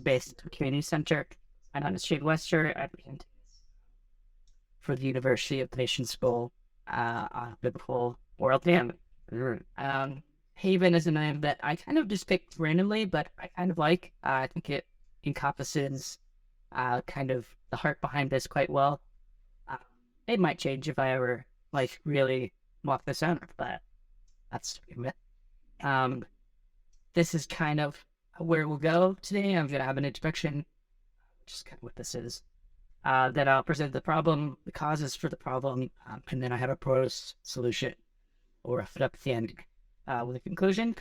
based community center. I'm on the street Wester. I present for the University of the Nation School on biblical worldview. Haven is a name that I kind of just picked randomly, but I kind of like. I think it encompasses kind of the heart behind this quite well. It might change if I ever like really walk this out, but that's this is kind of where we'll go today. I'm going to have an introduction, which is kind of what this is. Then I'll present the problem, the causes for the problem, and then I have a proposed solution. We'll wrap it up at the end with a conclusion.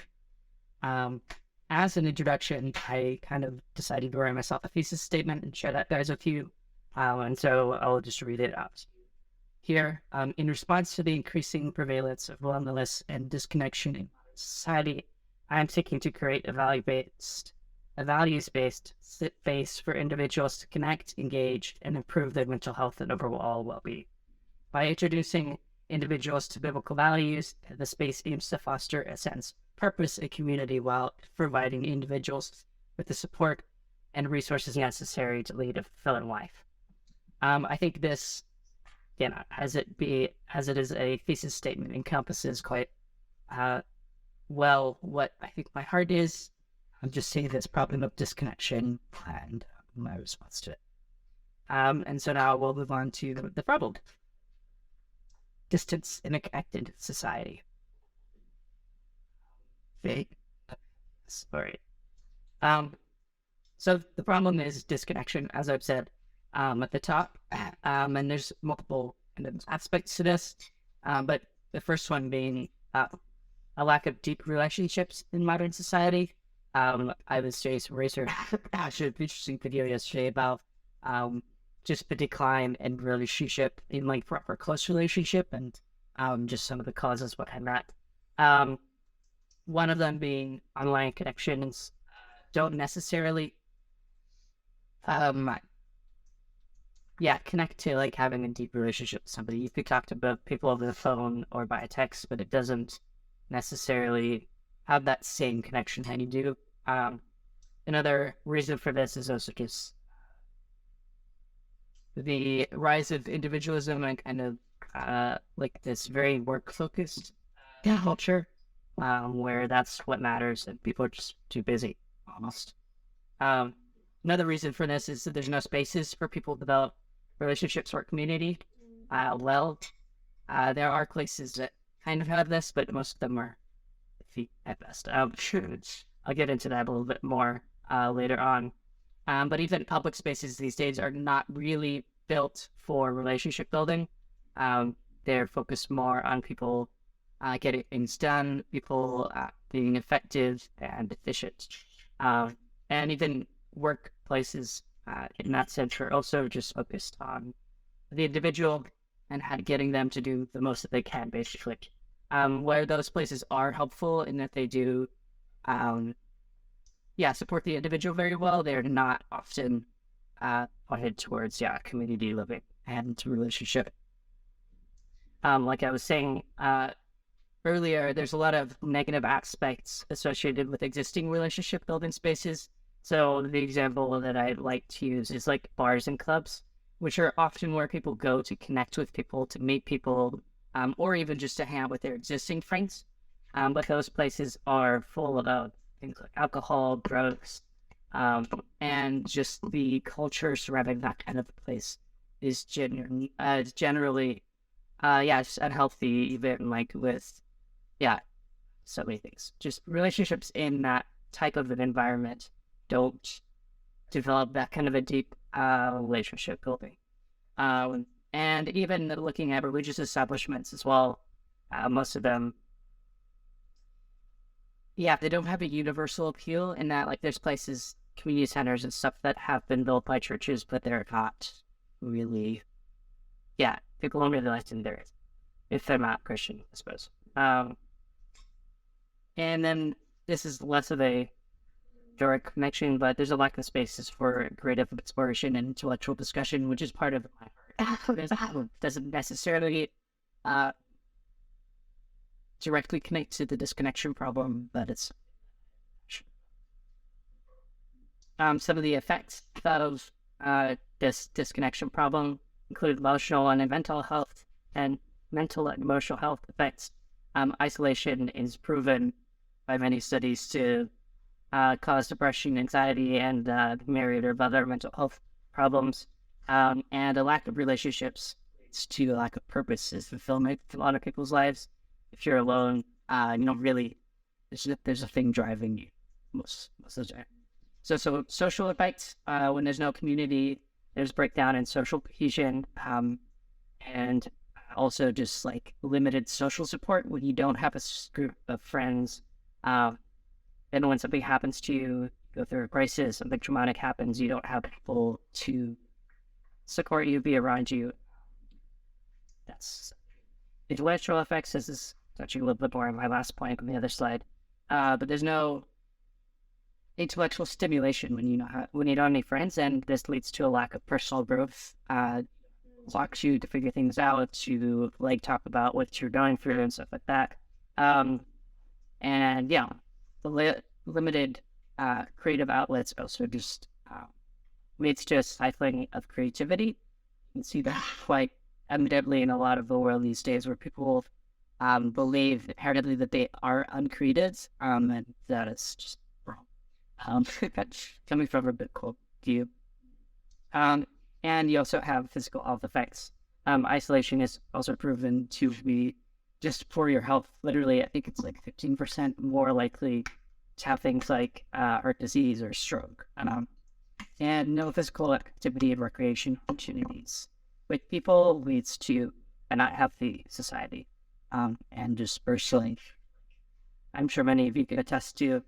As an introduction, I kind of decided to write myself a thesis statement and share that guys with you. And so I'll just read it out here. In response to the increasing prevalence of loneliness and disconnection in society, I am seeking to create a values-based space for individuals to connect, engage, and improve their mental health and overall well-being. By introducing individuals to biblical values, the space aims to foster a sense of purpose and community while providing individuals with the support and resources necessary to lead a fulfilling life. I think this, as it is a thesis statement, encompasses quite well what I think my heart is. I'm just seeing this problem of disconnection and my response to it. And so now we'll move on to the problem. Distance in a connected society. Sorry. So the problem is disconnection, as I've said at the top, and there's multiple kind of aspects to this, but the first one being a lack of deep relationships in modern society. I was doing some research, actually an interesting video yesterday about just the decline in relationship, in like proper close relationship, and just some of the causes behind that. One of them being online connections don't necessarily connect to like having a deep relationship with somebody. You could talk to both people over the phone or by text, but it doesn't necessarily have that same connection that you do. Another reason for this is also just the rise of individualism and kind of like this very work-focused culture, where that's what matters and people are just too busy, almost. Another reason for this is that there's no spaces for people to develop relationships or community. There are places that kind of have this, but most of them are feet at best. I'll get into that a little bit more later on. But even public spaces these days are not really built for relationship building. They're focused more on people getting things done, people being effective and efficient. And even workplaces in that sense are also just focused on the individual and getting them to do the most that they can, basically. Where those places are helpful in that they do support the individual very well, they're not often pointed towards community living and relationship. Like I was saying earlier, there's a lot of negative aspects associated with existing relationship building spaces. So the example that I like to use is like bars and clubs, which are often where people go to connect with people, to meet people, or even just to hang out with their existing friends. But those places are full of things like alcohol, drugs, and just the culture surrounding that kind of place is generally just unhealthy, even like with, so many things. Just relationships in that type of an environment don't develop that kind of a deep relationship building. And even looking at religious establishments as well, most of them, they don't have a universal appeal in that, like, there's places, community centers and stuff that have been built by churches, but they're not really, people don't really like them there if they're not Christian, I suppose. And then this is less of a direct connection, but there's a lack of spaces for creative exploration and intellectual discussion, which is part of my heart. Doesn't necessarily directly connect to the disconnection problem, but it's Some of the effects of this disconnection problem include emotional and mental health and mental and emotional health effects. Isolation is proven by many studies to cause depression, anxiety, and a myriad of other mental health problems. And a lack of relationships leads to a lack of purpose and fulfillment in a lot of people's lives. If you're alone, you don't really, there's a thing driving you most of the time. So social effects, when there's no community, there's breakdown in social cohesion, and also just like limited social support when you don't have a group of friends. And when something happens to you, go through a crisis, something traumatic happens, you don't have people to support you, be around you. That's intellectual effects. This is touching a little bit more on my last point on the other slide. But there's no intellectual stimulation when you don't have any friends, and this leads to a lack of personal growth. Blocks you to figure things out, to like talk about what you're going through and stuff like that. And yeah, the limited creative outlets also just leads to a stifling of creativity. You can see that quite evidently in a lot of the world these days, where people believe inherently that they are uncreative, and that is just wrong. Coming from a bit cold view. And you also have physical health effects. Isolation is also proven to be just for your health. Literally, I think it's like 15% more likely to have things like heart disease or stroke. And no physical activity and recreation opportunities with people leads to a not healthy society. And just personally, I'm sure many of you can attest to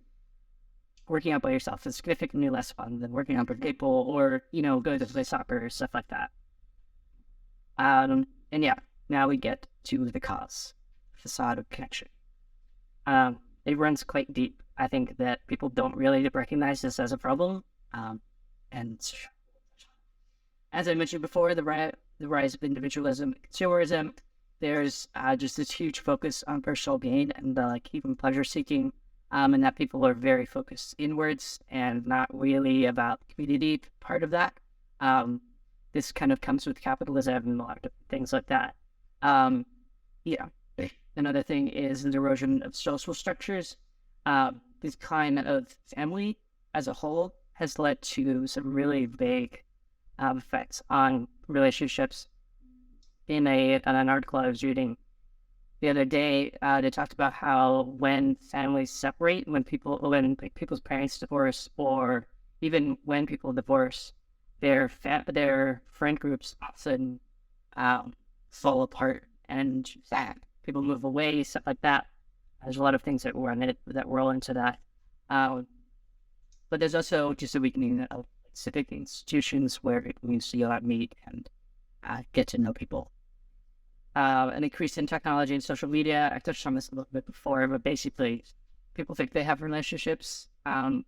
working out by yourself is significantly less fun than working out with people, or, going to play soccer or stuff like that. And yeah, now we get to the cause, facade of connection. It runs quite deep. I think that people don't really recognize this as a problem. And as I mentioned before, the rise of individualism, consumerism, there's just this huge focus on personal gain and even pleasure seeking. And that people are very focused inwards and not really about the community part of that. This kind of comes with capitalism and a lot of things like that. Another thing is the erosion of social structures. This kind of family as a whole has led to some really big effects on relationships. In an article I was reading the other day, they talked about how when families separate, when people's parents divorce, or even when people divorce, their friend groups often fall apart, and people move away, stuff like that. There's a lot of things that roll into that. But there's also just a weakening of civic institutions where it means you meet and get to know people. An increase in technology and social media. I touched on this a little bit before, but basically, people think they have relationships. And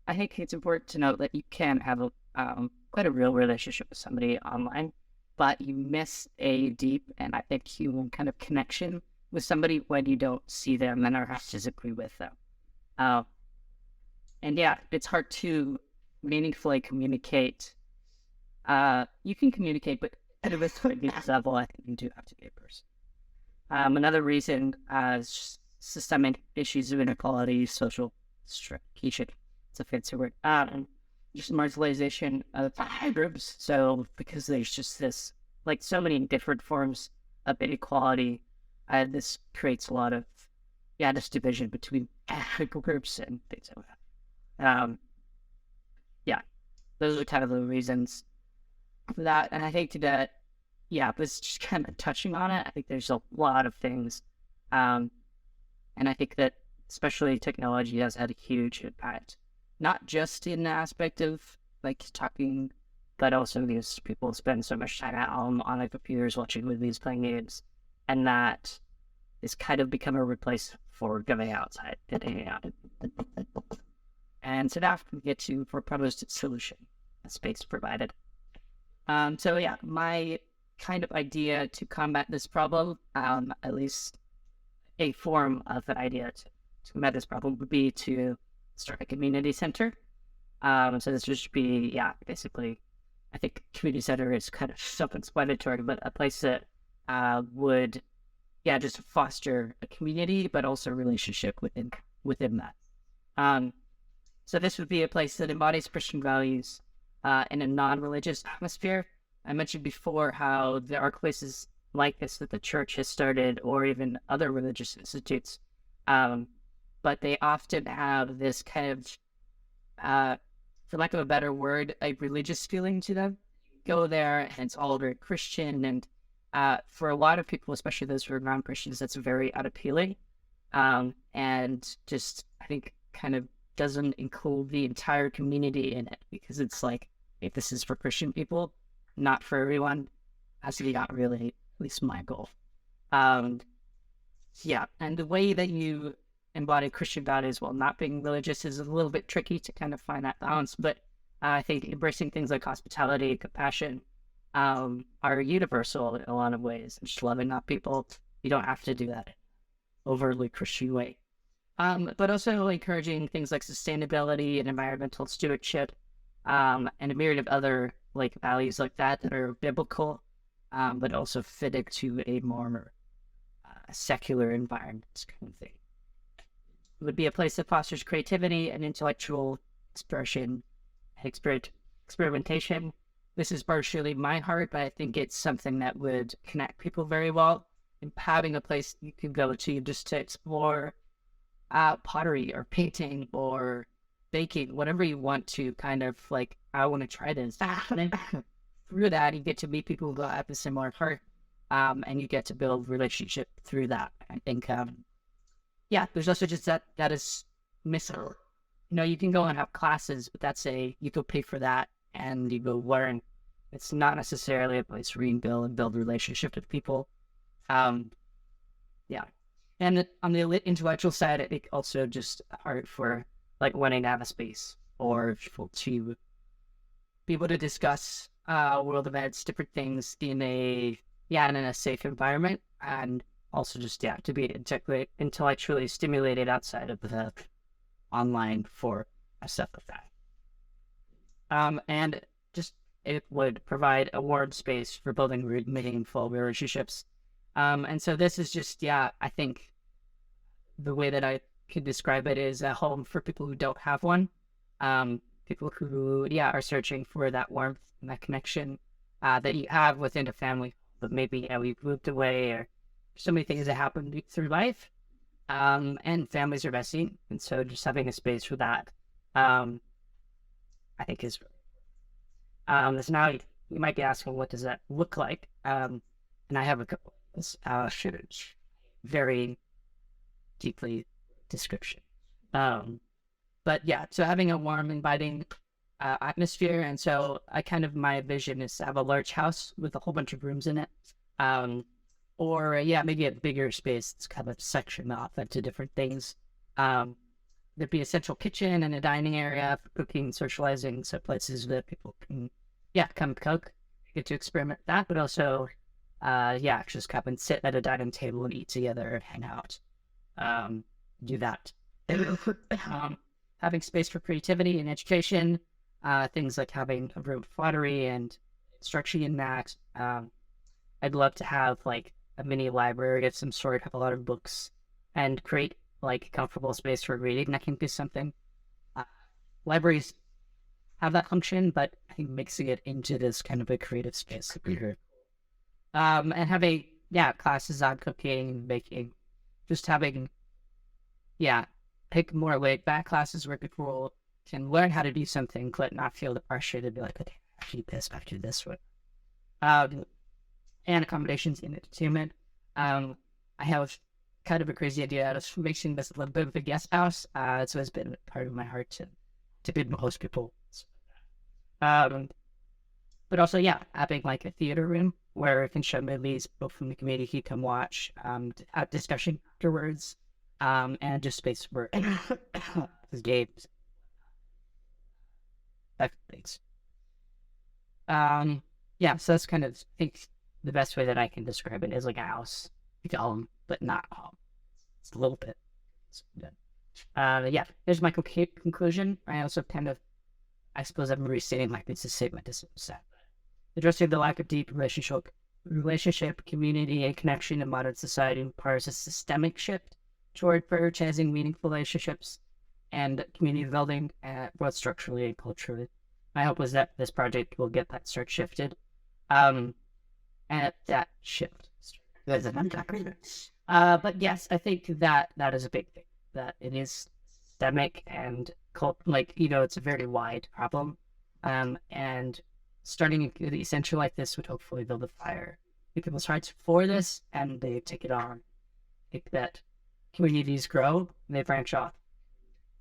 I think it's important to note that you can have quite a real relationship with somebody online, but you miss a deep and I think human kind of connection with somebody when you don't see them and are physically with them. And yeah, it's hard to meaningfully communicate. You can communicate, but at a basic level, I think you do have to be a person. Another reason is systemic issues of inequality, social stratification. It's a fancy word. Just marginalization of groups. So because there's just this, so many different forms of inequality, this creates a lot of, this division between groups and things like that. Those are kind of the reasons for that. And I think that, but just kind of touching on it, I think there's a lot of things. And I think that especially technology has had a huge impact, not just in the aspect of talking, but also because people spend so much time at home on their computers watching movies, playing games, and that is kind of become a replacement for going outside and hanging out. And so now we get to proposed solution, a space provided. My kind of idea to combat this problem, at least a form of an idea to combat this problem, would be to start a community center. So this would just be, basically, I think community center is kind of self-explanatory, but a place that would, just foster a community, but also relationship within that. So this would be a place that embodies Christian values in a non-religious atmosphere. I mentioned before how there are places like this that the church has started, or even other religious institutes, but they often have this kind of, for lack of a better word, a religious feeling to them. Go there and it's all very Christian, and for a lot of people, especially those who are non-Christians, that's very unappealing, and just, I think, kind of doesn't include the entire community in it, because it's like, if this is for Christian people, not for everyone. That's not really, at least my goal. And the way that you embody Christian values while not being religious is a little bit tricky to kind of find that balance, but I think embracing things like hospitality and compassion are universal in a lot of ways. And just loving on people, you don't have to do that in an overtly Christian way. But also encouraging things like sustainability and environmental stewardship, and a myriad of other like values like that are biblical, but also fit into a more secular environment kind of thing. It would be a place that fosters creativity and intellectual expression and experimentation. This is partially my heart, but I think it's something that would connect people very well. And having a place you can go to just to explore pottery or painting or baking, whatever you want to, kind of like, I want to try this. Through that, you get to meet people who have a similar heart, and you get to build relationship through that. I think, there's also just that is missing. You can go and have classes, but you go pay for that and you go learn. It's not necessarily a place where you can build relationship with people. And on the intellectual side, I think also just hard for like wanting to have a space or people to be able to discuss world events, different things in a safe environment, and also just to be intellectually stimulated outside of the online for stuff like that. And just it would provide a warm space for building meaningful relationships. And so this is just, I think the way that I could describe it is a home for people who don't have one. People who, are searching for that warmth and that connection that you have within a family, but maybe we've moved away, or so many things that happen through life, and families are messy, and so just having a space for that, I think is. So now you might be asking, what does that look like? And I have a couple of very deeply description. But so having a warm, inviting atmosphere, and so my vision is to have a large house with a whole bunch of rooms in it, or maybe a bigger space that's kind of sectioned off into different things. There'd be a central kitchen and a dining area for cooking, socializing, so places that people can come cook, get to experiment with that, but also just come and sit at a dining table and eat together, hang out, do that. Having space for creativity and education, things like having a room for pottery and instruction in that. I'd love to have like a mini library of some sort, have a lot of books, and create like comfortable space for reading. That can be something. Libraries have that function, but I think mixing it into this kind of a creative space would be good. And having classes on cooking, baking, just having pick more laid back classes where people can learn how to do something but not feel the pressure to be like, okay, I have to do this, I have to do this one. And accommodations in entertainment. I have kind of a crazy idea of making this a little bit of a guest house. So it's been part of my heart to be able to host people. But also, having like a theater room where I can show movies, people from the community come watch, have discussion afterwards, and just space for games. Things. So that's kind of, I think, the best way that I can describe it is like a house, like a home, but not a home. It's a little bit. Here's my conclusion. I also kind of I suppose I'm restating my thesis statement to some extent. Addressing the lack of deep relationship, community, and connection in modern society requires a systemic shift toward prioritizing meaningful relationships and community building, both structurally and culturally. My hope was that this project will get that start shifted. And that shift. But yes, I think that is a big thing. That it is systemic and it's a very wide problem. And starting an essential like this would hopefully build a fire in people's hearts for this, and they take it on. I think that communities grow and they branch off.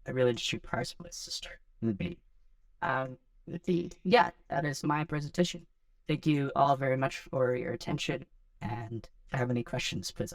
A really just requires a place to start. Yeah, that is my presentation. Thank you all very much for your attention, and if you have any questions, please.